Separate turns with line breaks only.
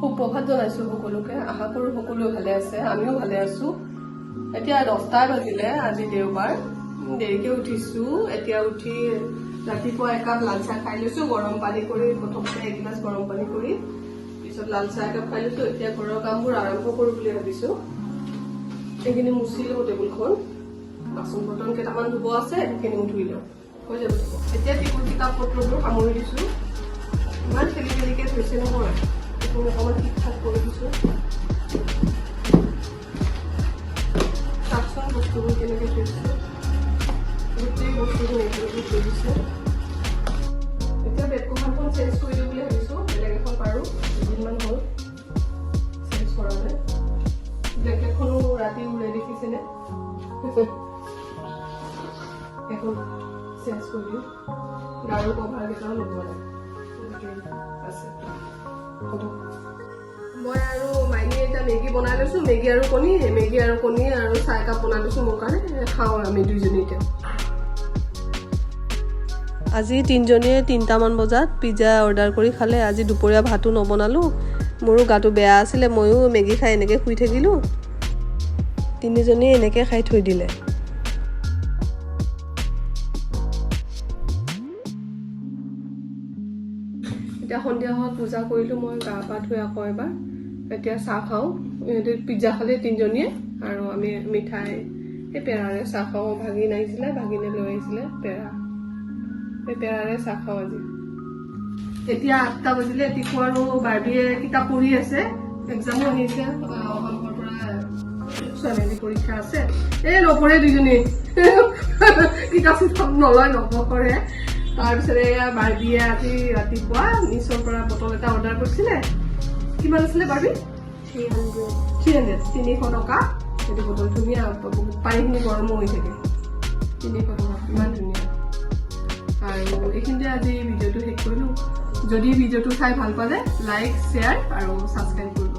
সুপ্ৰভাত জনাইছো সকলোকে আশা কৰো সকলো ভালে আছে আমিও ভালে আছো এতিয়া 10টা বাজিলে আজি দেওবাৰ দেৰিকে উঠিছো এতিয়া উঠি ৰাতিপুৱা একাপ লাল চাহ খাই লৈছো গৰম পানী কৰি প্ৰথমতে এক গিলাচ গৰম পানী কৰি পিছত লাল চাহ একাপ খাই লৈছো এতিয়া ঘৰৰ কামবোৰ আৰম্ভ কৰো বুলি ভাবিছো এইখিনি মুচি লওঁ টেবুলখন বাচন বৰ্তন কেইটামান ধুব আছে সেইখিনি ধুই লওঁ হৈ যাব এতিয়া টেবুল কিতাপ পত্ৰবোৰ সামৰি দিছো ইমান খেলি খেলিকে থৈছে নহয় অকমান ঠিক ঠাক কৰি দিছো চাকচোন বস্তুবোৰ কেনেকে থৈছো গোটেই বস্তুবোৰ একেলগে থৈ দিছো এতিয়া বেড কভাৰখন চেঞ্জ কৰি দিওঁ বুলি ভাবিছো বেলেগ এখন পাৰো দুদিনমান হ'ল চেঞ্জ কৰা নাই ব্লেংকেটখনো ৰাতি উৰাই দেখিছেনে এখন চেঞ্জ কৰি দিওঁ গাৰু কভাৰ কেইটাও লগোৱা নাই আছে মই আৰু মাইনী এটা মেগী বনাই লৈছো মেগী আৰু কণী আৰু চাহ একাপ বনাই লৈছো মোৰ কাৰণে খাওঁ আমি দুইজনী এতিয়া আজি তিনিজনীয়ে 3টামান বজাত পিজ্জা অৰ্ডাৰ কৰি খালে আজি দুপৰীয়া ভাতো নবনালো মোৰো গাটো বেয়া আছিলে ময়ো মেগী খাই এনেকৈ শুই থাকিলোঁ তিনিজনীয়ে এনেকৈ খাই থৈ দিলে এতিয়া সন্ধিয়া সময়ত পূজা কৰিলোঁ মই গা পা ধুই আকৌ এবাৰ এতিয়া চাহ খাওঁ ইহঁতে পিজ্জা খালে তিনিজনীয়ে আৰু আমি মিঠাই এই পেৰাৰে চাহ খাওঁ ভাগিন আহিছিলে ভাগিনে লৈ আহিছিলে পেৰা এই পেৰাৰে চাহ খাওঁ আজি এতিয়া 8টা বাজিলে টিকু আৰু বাৰ্বিয়ে কিতাপ পঢ়ি আছে এক্সামো আহিছে অহা পৰা ছোৱালী পৰীক্ষা আছে এই নপঢ়ে দুইজনী কিতাপ চিতাপ নলয় নপঢ়ে তাৰপিছতে এয়া বাৰ্বিয়ে আজি ৰাতিপুৱা নিচৰ পৰা বটল এটা অৰ্ডাৰ কৰিছিলে কিমান আছিলে বাৰ্বি 300 টকা সেইটো বটল ধুনীয়া পানীখিনি গৰমো হৈ থাকে 300 টকা ইমান ধুনীয়া আৰু এইখিনিতে আজি ভিডিঅ'টো শেষ কৰিলোঁ যদি ভিডিঅ'টো চাই ভাল পালে লাইক শ্বেয়াৰ আৰু ছাবস্ক্ৰাইব কৰিব